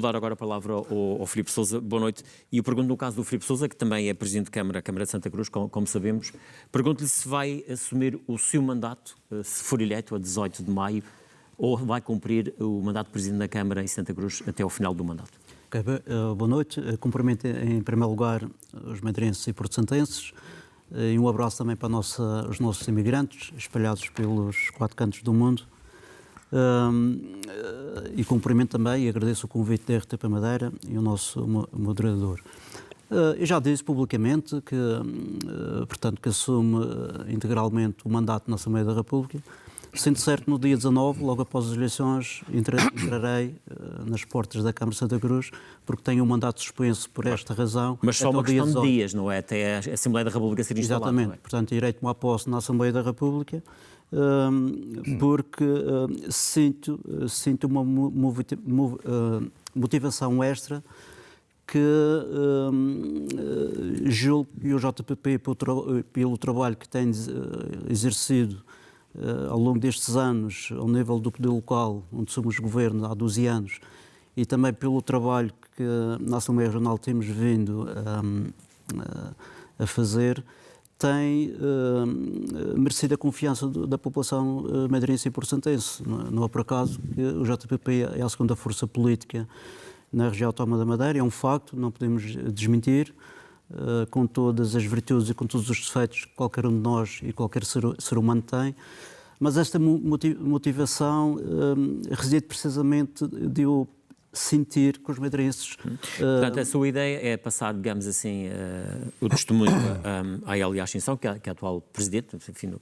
Vou dar agora a palavra ao Filipe Sousa. Boa noite. E eu pergunto no caso do Filipe Sousa, que também é Presidente de Câmara de Santa Cruz, como sabemos, pergunto-lhe se vai assumir o seu mandato, se for eleito a 18 de maio, ou vai cumprir o mandato de Presidente da Câmara em Santa Cruz até ao final do mandato. Okay, boa noite. Cumprimento em primeiro lugar os madeirenses e porto-santenses e um abraço também para os nossos imigrantes espalhados pelos 4 cantos do mundo. E cumprimento também e agradeço o convite da RTP Madeira e o nosso moderador. Eu já disse publicamente que, portanto, que assume integralmente o mandato na Assembleia da República. Sendo certo, no dia 19, logo após as eleições, entrarei nas portas da Câmara de Santa Cruz, porque tenho um mandato suspenso por esta razão. Mas só uma questão de dias, não é? Até a Assembleia da República ser instalada. Exatamente. Não é? Portanto, irei tomar posse na Assembleia da República, porque sinto uma motivação extra que julgo que o JPP, pelo trabalho que tem exercido ao longo destes anos, ao nível do poder local, onde somos governo há 12 anos, e também pelo trabalho que na Assembleia Regional temos vindo a fazer, tem merecido a confiança da população madeirense e porto-santense. Não é por acaso que o JPP é a segunda força política na região autónoma da Madeira, é um facto, não podemos desmentir, com todas as virtudes e com todos os defeitos que qualquer um de nós e qualquer ser humano tem, mas esta motivação reside precisamente de eu sentir que os madeirenses... Portanto, a sua ideia é passar, digamos assim, o testemunho à Elia Ascensão, que é a atual Presidente, enfim,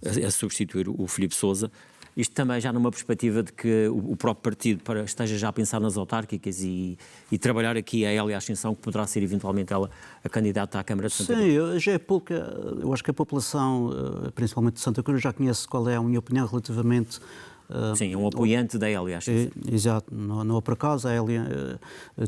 a substituir o Filipe Sousa. Isto também já numa perspectiva de que o próprio partido esteja já a pensar nas autárquicas e trabalhar aqui a Elia Ascensão, que poderá ser eventualmente ela a candidata à Câmara de Santa Cruz. Sim, já é pouca. Eu acho que a população, principalmente de Santa Cruz, já conhece qual é a minha opinião relativamente... Sim, é um apoiante da Elia Ascensão. Exato, não é por acaso. A Elia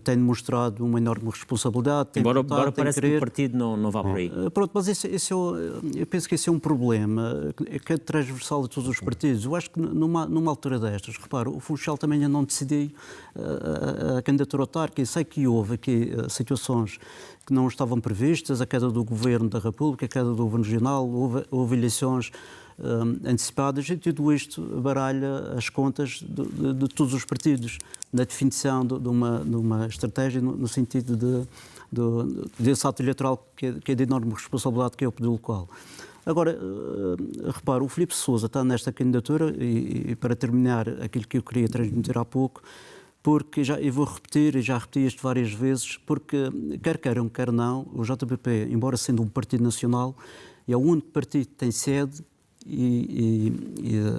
tem demonstrado uma enorme responsabilidade. Embora parece que o partido não vá por aí. Pronto, mas eu penso que esse é um problema que é transversal a todos os partidos. Eu acho que numa altura destas, repara, o Funchal também ainda não decidiu a candidatura autárquica. Eu sei que houve aqui situações que não estavam previstas, a queda do Governo da República, a queda do Governo Regional, houve eleições antecipadas, e tudo isto baralha as contas de todos os partidos na definição de uma estratégia no sentido desse ato eleitoral que é de enorme responsabilidade, que é o poder local. Agora, repara, o Filipe Sousa está nesta candidatura e para terminar aquilo que eu queria transmitir há pouco, porque eu vou repetir, e já repeti isto várias vezes, porque quer queiram, quer não, o JPP, embora sendo um partido nacional, é o único partido que tem sede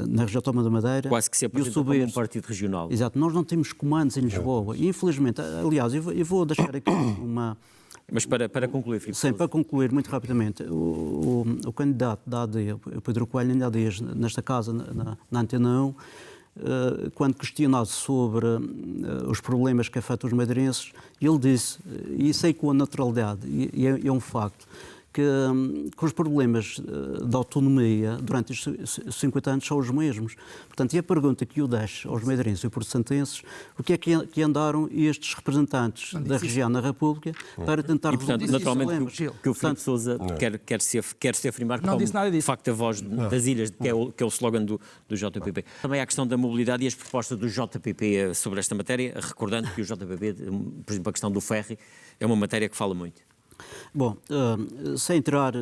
na região autónoma da Madeira. Quase que se apresenta como um partido regional. Exato, nós não temos comandos em Lisboa. E, infelizmente, aliás, eu vou deixar aqui uma... Mas para concluir, Filipe. Sim, para concluir, muito rapidamente, o candidato da AD, o Pedro Coelho, ainda há dias, nesta casa, na Antena 1, quando questionado sobre os problemas que afetam os madeirenses, ele disse, e sei com a naturalidade, e é um facto, que os problemas da autonomia durante estes 50 anos são os mesmos. Portanto, e a pergunta que eu deixo aos madeirenses e porto-santenses, o que é que andaram estes representantes da região na República para tentar resolver esses problemas? Que o Filipe Sousa quer se afirmar como, de facto, a voz das ilhas, que é o slogan do JPP. Também há a questão da mobilidade e as propostas do JPP sobre esta matéria, recordando que o JPP, por exemplo, a questão do ferry, é uma matéria que fala muito. Bom, sem entrar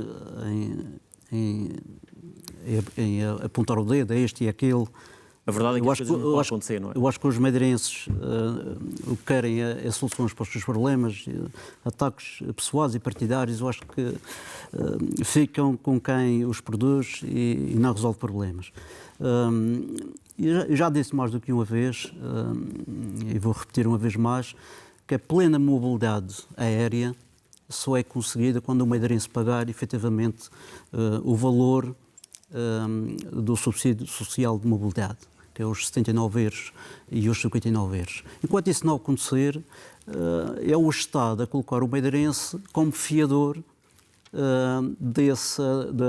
em apontar o dedo a este e aquele... A verdade é que as coisas não podem acontecer, não é? Eu acho que os madeirenses o que querem é soluções para os seus problemas, ataques pessoais e partidários, eu acho que ficam com quem os produz e não resolve problemas. Eu já disse mais do que uma vez, e vou repetir uma vez mais, que a plena mobilidade aérea só é conseguida quando o madeirense pagar, efetivamente, o valor do subsídio social de mobilidade, que é os 79 euros e os 59 euros. Enquanto isso não acontecer, é o Estado a colocar o madeirense como fiador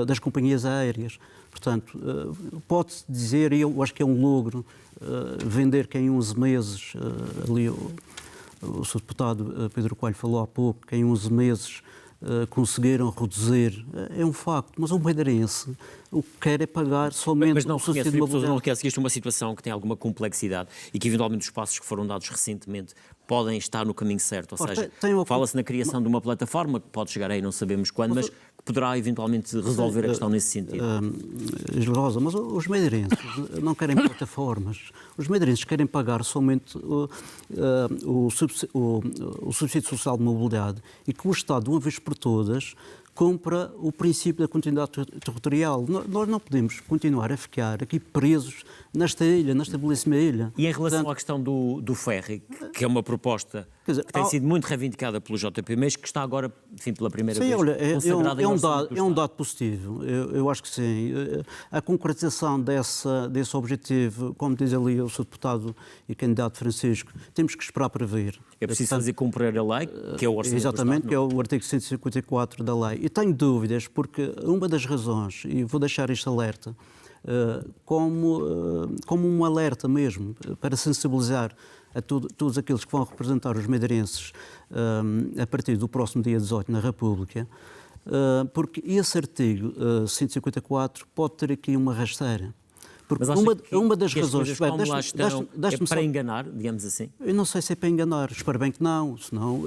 das companhias aéreas. Portanto, pode-se dizer, e eu acho que é um logro, vender que em 11 meses ali o Sr. Deputado Pedro Coelho falou há pouco que em 11 meses conseguiram reduzir, é um facto, mas o madeirense o que quer é pagar somente mas não o subsídio de pessoas mobilidade. não reconhecem que isto é uma situação que tem alguma complexidade e que eventualmente os passos que foram dados recentemente podem estar no caminho certo, ou seja, fala-se na criação de uma plataforma que pode chegar aí, não sabemos quando, mas que poderá eventualmente resolver a questão nesse sentido. Rosa, mas os madeirenses não querem plataformas. Os madeirenses querem pagar somente o subsídio social de mobilidade e que o Estado, de uma vez por todas, cumpra o princípio da continuidade territorial. Nós não podemos continuar a ficar aqui presos nesta ilha, nesta belíssima ilha. E em relação à questão do ferry, que é uma proposta que tem sido muito reivindicada pelo JP, mas que está agora, enfim, pela primeira vez consagrada em orçamento do é um Estado. dado positivo. Eu acho que sim. A concretização desse objetivo, como diz ali o Sr. Deputado e candidato Francisco, temos que esperar para ver. É preciso fazer cumprir a lei, que é o orçamento Exatamente, do Estado. que é o artigo 154 da lei. E tenho dúvidas, porque uma das razões, e vou deixar este alerta, como um alerta mesmo, para sensibilizar a todos aqueles que vão representar os madeirenses a partir do próximo dia 18 na República, porque esse artigo 154 pode ter aqui uma rasteira. Porque uma das razões... Como lá estão, é para enganar, digamos assim? Eu não sei se é para enganar, espero bem que não, senão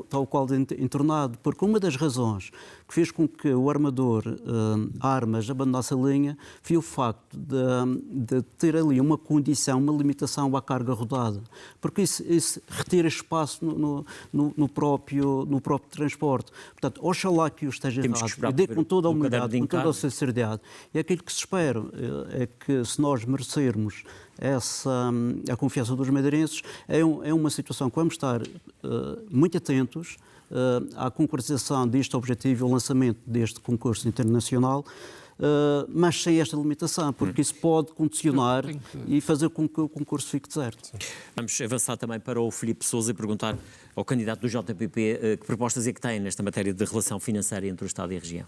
tal qual entornado, porque uma das razões que fez com que o armador Armas abandonasse a linha foi o facto de ter ali uma condição, uma limitação à carga rodada, porque isso retira espaço no próprio transporte. Portanto, oxalá que o esteja errado, e dê com toda a humildade, com toda a sinceridade, e aquilo que se espera é que, se nós merecermos a confiança dos madeirenses, é uma situação que vamos estar muito atentos à concretização deste objetivo e ao lançamento deste concurso internacional, mas sem esta limitação, porque isso pode condicionar e fazer com que o concurso fique deserto. Vamos avançar também para o Filipe Sousa e perguntar ao candidato do JPP que propostas é que tem nesta matéria de relação financeira entre o Estado e a região.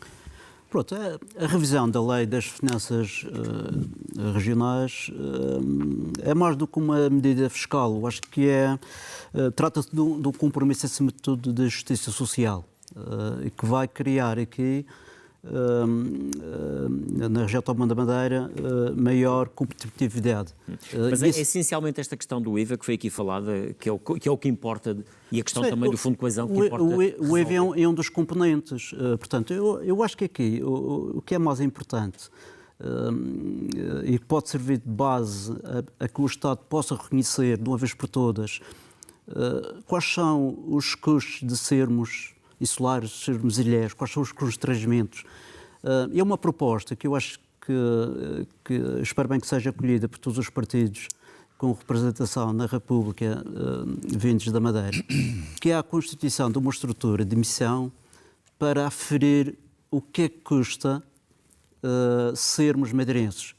Pronto, a revisão da lei das finanças regionais é mais do que uma medida fiscal. Eu acho que trata-se de um compromisso, acima de tudo, de justiça social, e que vai criar aqui, na região autónoma da Madeira, maior competitividade. Mas é essencialmente esta questão do IVA que foi aqui falada, que é o que importa, e a questão também do Fundo de Coesão que importa. O IVA é um dos componentes. Portanto, eu acho que aqui o que é mais importante e que pode servir de base a que o Estado possa reconhecer de uma vez por todas quais são os custos de sermos insulares, sermos ilhéus, quais são os constrangimentos. É uma proposta que eu acho que espero bem que seja acolhida por todos os partidos com representação na República vindos da Madeira, que é a constituição de uma estrutura de missão para aferir o que é que custa sermos madeirenses.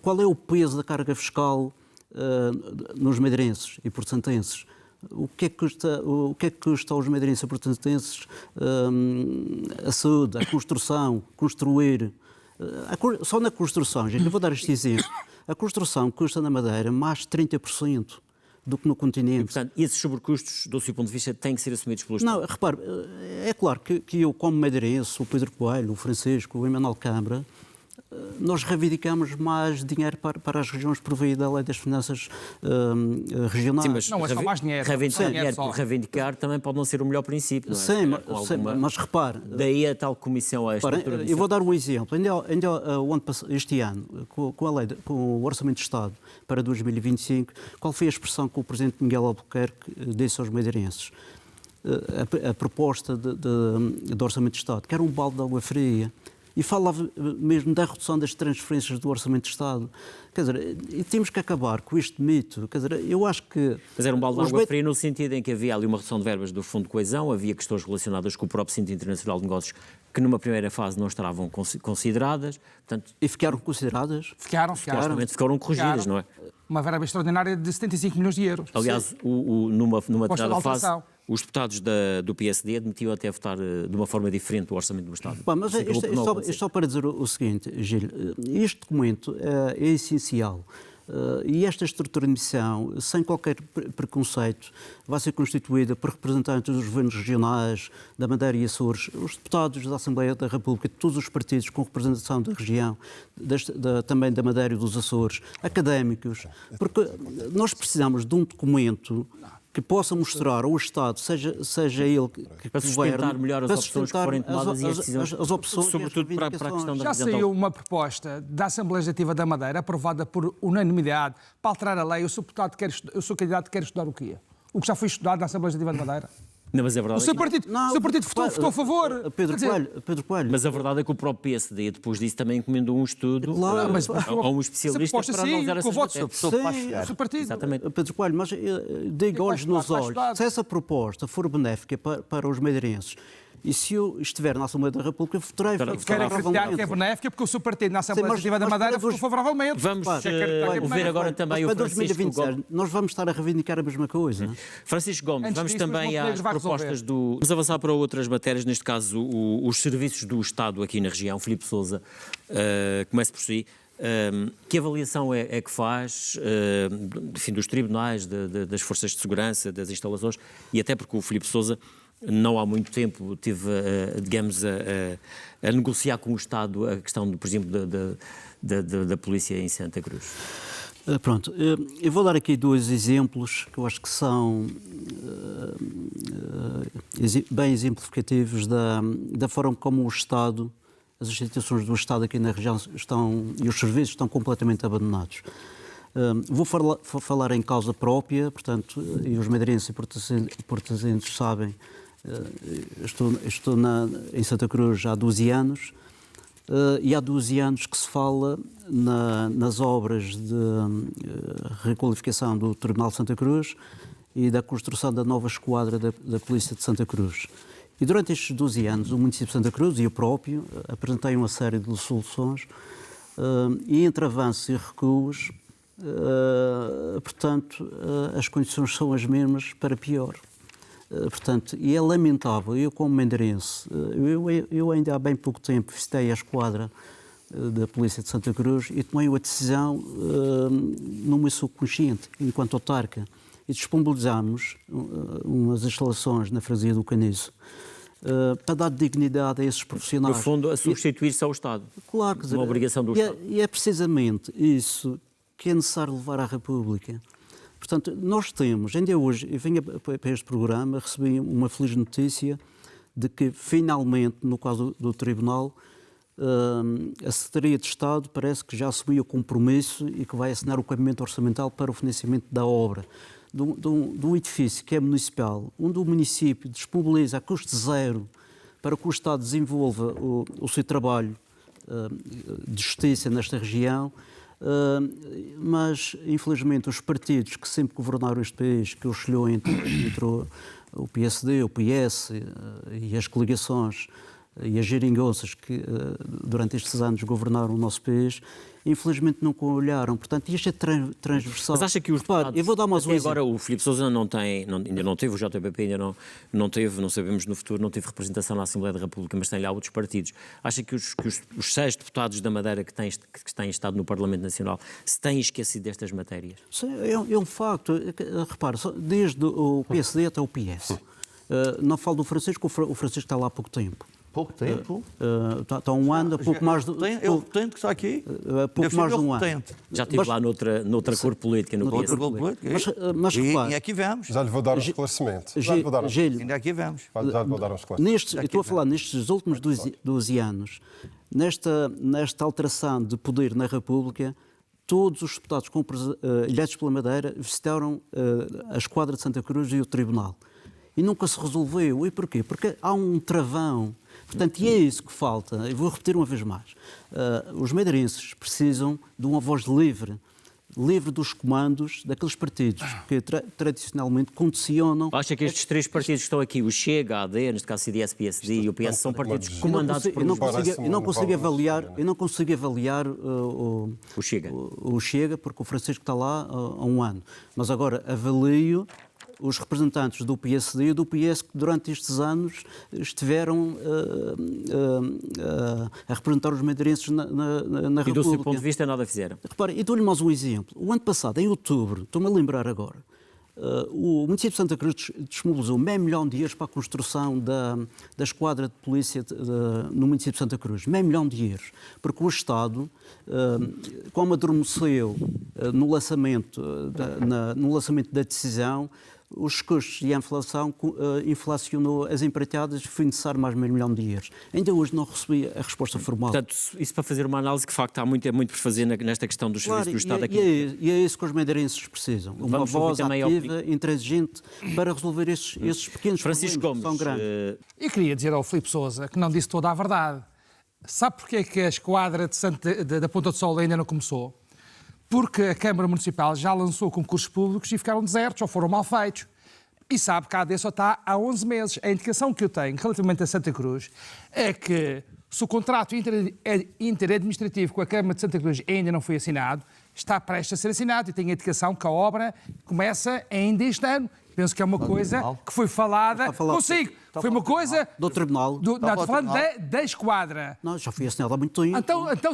Qual é o peso da carga fiscal nos madeirenses e portantenses? O que é que custa aos madeirenses e portantenses a saúde, a construção, construir? Só na construção, gente, eu vou dar este exemplo. A construção custa na Madeira mais de 30% do que no continente. E, portanto, esses sobrecustos, do seu ponto de vista, têm que ser assumidos pelo Estado? Não, repare, é claro que eu, como madeirense, o Pedro Coelho, o Francisco, o Emanuel Câmara, nós reivindicamos mais dinheiro para as regiões por via da lei das finanças regionais. Sim, mas não é só mais dinheiro. Dinheiro por reivindicar também pode não ser o melhor princípio. Não é? Sim, mas repare... Daí a tal comissão, a estrutura... Eu vou dar um exemplo. Este ano, com o Orçamento de Estado para 2025, qual foi a expressão que o Presidente Miguel Albuquerque disse aos madeirenses? A proposta de Orçamento de Estado, que era um balde de água fria. E falava mesmo da redução das transferências do Orçamento de Estado. Quer dizer, e temos que acabar com este mito. Quer dizer, eu acho que... Mas era um balde de água fria no sentido em que havia ali uma redução de verbas do Fundo de Coesão, havia questões relacionadas com o próprio Centro Internacional de Negócios que numa primeira fase não estavam consideradas. Portanto, e ficaram consideradas? Ficaram corrigidas, não é? Uma verba extraordinária de 75 milhões de euros. Aliás, numa determinada fase, os deputados do PSD admitiam até votar de uma forma diferente o Orçamento do Estado. Bom, mas isto só para dizer o seguinte, Gil, este documento é essencial E esta estrutura de missão, sem qualquer preconceito, vai ser constituída por representantes dos governos regionais, da Madeira e Açores, os deputados da Assembleia da República, de todos os partidos com representação da região, também da Madeira e dos Açores, académicos, porque nós precisamos de um documento que possa mostrar ao Estado, seja ele que para sustentar melhor as opções que forem tomadas e as decisões, as opções, sobretudo para a questão da Já revisão. saiu uma proposta da Assembleia Legislativa da Madeira, aprovada por unanimidade, para alterar a lei. O seu candidato quer estudar o quê? O que já foi estudado na Assembleia Legislativa da Madeira? Não, mas a verdade O seu partido votou a favor. Pedro Coelho. Mas a verdade é que o próprio PSD, depois disso, também encomendou um estudo a um especialista para analisar essas matérias. O seu partido. Exatamente. Pedro Coelho, mas diga olhos nos olhos, se essa proposta for benéfica para os madeirenses, e se eu estiver na Assembleia da República, votarei Quero acreditar que é benéfica, porque o seu partido na Assembleia Legislativa da Madeira votou favoravelmente. Vamos ouvir agora também o para Francisco 2026, Gomes. nós vamos estar a reivindicar a mesma coisa. Francisco Gomes, Antes vamos disso, também os Montenegros às vai propostas resolver. do... Vamos avançar para outras matérias, neste caso os serviços do Estado aqui na região. Filipe Sousa, comece por si. Que avaliação é que faz, enfim, dos tribunais, das forças de segurança, das instalações, e até porque o Filipe Sousa não há muito tempo teve, digamos, a negociar com o Estado a questão, por exemplo, da polícia em Santa Cruz? Pronto, eu vou dar aqui dois exemplos que eu acho que são bem exemplificativos da forma como o Estado, as instituições do Estado aqui na região e os serviços estão completamente abandonados. Vou falar em causa própria, portanto, e os madeirenses e portugueses sabem, estou em Santa Cruz há 12 anos, e há 12 anos que se fala nas obras de requalificação do Tribunal de Santa Cruz e da construção da nova esquadra da Polícia de Santa Cruz. E durante estes 12 anos, o município de Santa Cruz e eu próprio apresentei uma série de soluções e entre avanços e recuos, portanto, as condições são as mesmas para pior. Portanto, e é lamentável, eu como madeirense, eu ainda há bem pouco tempo visitei a esquadra da Polícia de Santa Cruz e tomei uma decisão no meu subconsciente, enquanto autarca, e disponibilizámos umas instalações na freguesia do Caniço para dar dignidade a esses profissionais. No fundo, a substituir-se ao Estado. Claro, quer dizer, uma obrigação do Estado. E é precisamente isso que é necessário levar à República. Portanto, nós temos, ainda hoje, eu venho para este programa, recebi uma feliz notícia de que, finalmente, no caso do Tribunal, a Secretaria de Estado parece que já assumiu o compromisso e que vai assinar o cabimento orçamental para o financiamento da obra de um edifício que é municipal, onde o município disponibiliza a custo zero para que o Estado desenvolva o seu trabalho de justiça nesta região. Mas, infelizmente, os partidos que sempre governaram este país, que oscilhou entre o PSD, o PS e as coligações e as geringonças que durante estes anos governaram o nosso país, infelizmente não olharam. Portanto, isto é transversal. Mas acha que os deputados... Eu vou dar mais um exemplo. Agora o Filipe Sousa ainda não teve, o JPP ainda não teve, não sabemos no futuro, não teve representação na Assembleia da República, mas tem lá outros partidos. Acha que os 6 deputados da Madeira que têm estado no Parlamento Nacional se têm esquecido destas matérias? É um facto. Repare, desde o PSD até o PS. Não falo do Francisco, o Francisco está lá há pouco tempo. Pouco tempo. Está há um ano, pouco mais de... Eu tento que está aqui. Pouco mais de um ano. Já estive lá noutra cor política, no PS. Mas repare... E aqui vemos. Já lhe vou dar um esclarecimento. Ainda aqui vemos. Já lhe vou dar um esclarecimento. Eu estou a falar nestes últimos 12 anos, nesta alteração de poder na República, todos os deputados eleitos pela Madeira visitaram a esquadra de Santa Cruz e o Tribunal. E nunca se resolveu. E porquê? Porque há um travão. Portanto, e é isso que falta. Eu vou repetir uma vez mais. Os madeirenses precisam de uma voz livre dos comandos daqueles partidos que tradicionalmente condicionam... Acha que estes 3 partidos que estão aqui, o Chega, a AD, neste caso CDS, PSD e o PS, são partidos comandados por... Eu não consigo avaliar o Chega, porque o Francisco está lá há um ano. Mas agora avalio os representantes do PSD e do PS que durante estes anos estiveram a representar os madeirenses na E República. do seu ponto de vista nada fizeram. Repare, e dou-lhe mais um exemplo. O ano passado, em outubro, estou-me a lembrar agora, o município de Santa Cruz disponibilizou meio milhão de euros para a construção da esquadra de polícia no município de Santa Cruz. Meio milhão de euros. Porque o Estado, como adormeceu no lançamento da decisão, os custos e a inflação inflacionou as empreitadas, foi necessário mais meio milhão de euros. Ainda hoje não recebi a resposta formal. Portanto, isso para fazer uma análise que, de facto, há muito por fazer nesta questão dos serviços do Estado aqui. E é isso que os madeirenses precisam. Uma Vamos voz também ativa, intransigente, para resolver esses pequenos Francisco problemas Gomes, que são grandes. Eu queria dizer ao Filipe Sousa que não disse toda a verdade. Sabe porquê é que a esquadra da Ponta do Sol ainda não começou? Porque a Câmara Municipal já lançou concursos públicos e ficaram desertos ou foram mal feitos. E sabe que a AD só está há 11 meses. A indicação que eu tenho relativamente a Santa Cruz é que se o contrato interadministrativo com a Câmara de Santa Cruz ainda não foi assinado, está prestes a ser assinado e tenho a indicação que a obra começa ainda este ano. Penso que é uma coisa que foi falada consigo. Foi uma coisa... Do Tribunal. Não, estou falando da esquadra. Não, já foi assinado há muito tempo. Então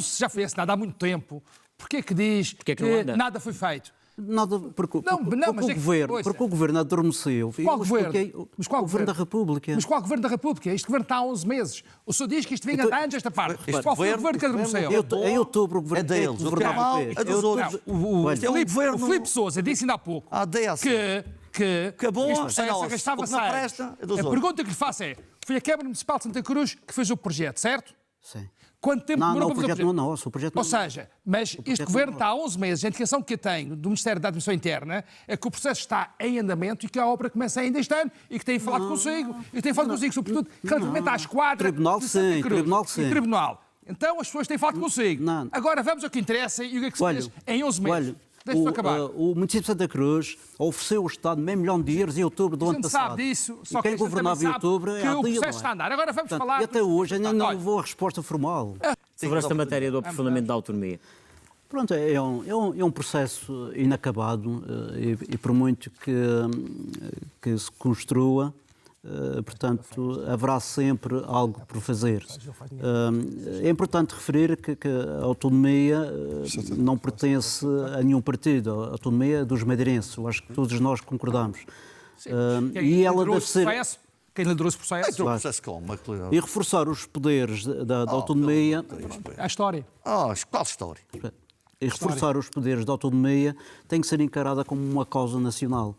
se já foi assinado há muito tempo, porquê que diz que não anda? nada foi feito? Nada, porque o governo adormeceu. Qual governo? Mas qual o governo da República? Mas qual governo da República? Este governo está há 11 meses. O senhor diz que isto vem há anos esta parte. Qual foi o governo que adormeceu? Em outubro o governo É deles. O que é mau é dos outros. O Filipe Sousa disse ainda há pouco que bom este é processo nosso. gastava O que não presta é dos A outros. pergunta que lhe faço é, foi a Câmara Municipal de Santa Cruz que fez o projeto, certo? Sim. Quanto tempo demorou o para fazer projeto não é nosso. O projeto Ou seja, mas este governo está há 11 meses. A indicação que eu tenho do Ministério da Administração Interna é que o processo está em andamento e que a obra começa ainda este ano e que tem falado consigo. E tem falado consigo, sobretudo, relativamente à esquadra Tribunal, de Santa sim, Cruz. Tribunal, sim. E Tribunal. Então as pessoas têm falado consigo. Não. Agora vamos ao que interessa e o que é que se fez em 11 meses. Deixa-me acabar. O município de Santa Cruz ofereceu ao Estado meio milhão de euros em outubro do A ano gente passado. sabe disso, E só que quem a gente governava também em sabe outubro que é o processo está a andar. Agora vamos falar... E até hoje ainda não Olha, levou a resposta formal. Sobre esta matéria do aprofundamento da autonomia. Pronto, é um processo inacabado e por muito que se construa, portanto, haverá sempre algo por fazer. É importante referir que a autonomia não pertence a nenhum partido, a autonomia é dos madeirenses, eu acho que todos nós concordamos. E ela deve ser... Quem liderou esse processo? Então, o processo como? E reforçar os poderes da autonomia... A história. Qual história? E reforçar os poderes da autonomia tem que ser encarada como uma causa nacional.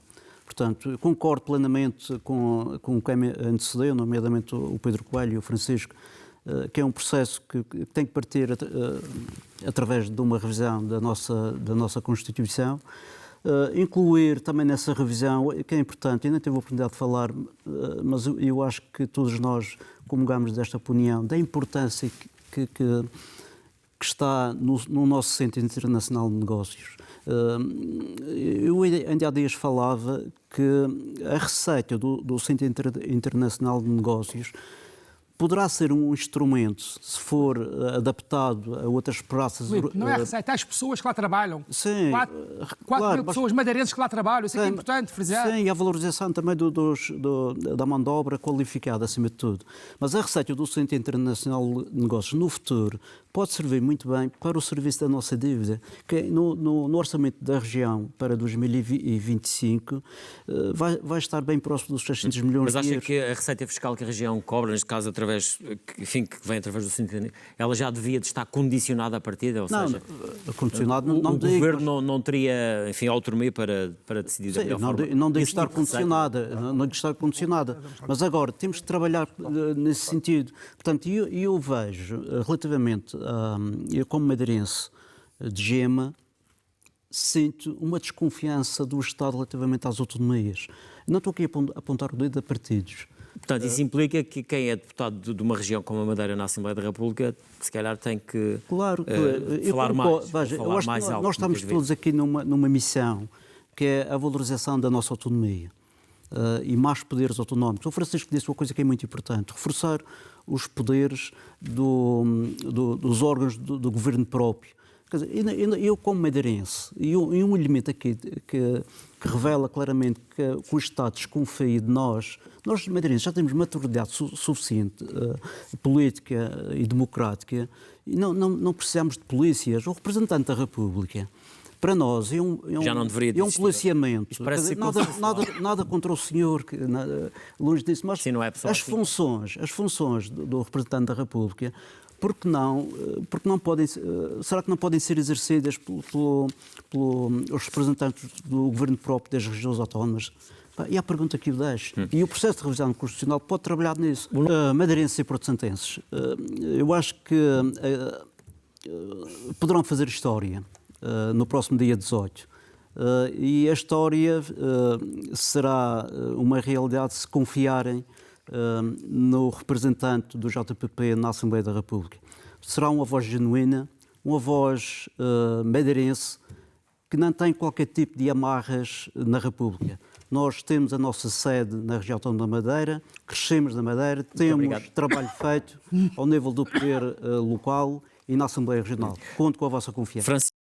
Portanto, concordo plenamente com quem me antecedeu, nomeadamente o Pedro Coelho e o Francisco, que é um processo que tem que partir através de uma revisão da nossa Constituição, incluir também nessa revisão, que é importante, ainda tive a oportunidade de falar, mas eu acho que todos nós comungamos desta opinião, da importância que está no nosso Centro Internacional de Negócios. Eu ainda há dias falava que a receita do Centro Internacional de Negócios poderá ser um instrumento, se for adaptado a outras praças... Filipe, não é a receita, há as pessoas que lá trabalham. Sim. 4 mil pessoas madeirenses que lá trabalham, isso é que é importante frisar. Sim, e a valorização também da mão de obra qualificada, acima de tudo. Mas a receita do Centro Internacional de Negócios, no futuro, pode servir muito bem para o serviço da nossa dívida, que no orçamento da região para 2025 vai estar bem próximo dos 600 milhões de euros. Mas acha que a receita fiscal que a região cobra, neste caso que vem através do Centro, ela já devia de estar condicionada à partida? Ou seja, condicionado o não digo, governo não teria, enfim, autonomia para decidir da melhor forma? Não deve estar condicionada, não deve estar condicionada. Mas agora, temos que trabalhar nesse sentido. Portanto, eu vejo, relativamente, eu como madeirense de Gema, sinto uma desconfiança do Estado relativamente às autonomias. Não estou aqui a apontar o dedo a partidos. Portanto, isso implica que quem é deputado de uma região como a Madeira na Assembleia da República, se calhar tem que falar mais alto. Nós estamos todos aqui numa missão, que é a valorização da nossa autonomia e mais poderes autonómicos. O Francisco disse uma coisa que é muito importante, reforçar os poderes dos órgãos do governo próprio. Quer dizer, eu como madeirense, e um elemento aqui que revela claramente que o Estado desconfia de nós madeirenses já temos maturidade suficiente, política e democrática, e não precisamos de polícias. O representante da República, para nós, Já não deveria é um existir. policiamento. Isto parece Quer dizer, nada contra o senhor, longe disso, mas Sim, não é pessoal as funções do representante da República, porque não podem, será que não podem ser exercidas pelos representantes do governo próprio das regiões autónomas? E a pergunta que eu deixo. E o processo de revisão constitucional pode trabalhar nisso. Madeirenses e porto-santenses, eu acho que poderão fazer história no próximo dia 18. E a história será uma realidade se confiarem no representante do JPP na Assembleia da República. Será uma voz genuína, uma voz madeirense que não tem qualquer tipo de amarras na República. Nós temos a nossa sede na região autónoma da Madeira, crescemos na Madeira, temos trabalho feito ao nível do poder local e na Assembleia Regional. Conto com a vossa confiança.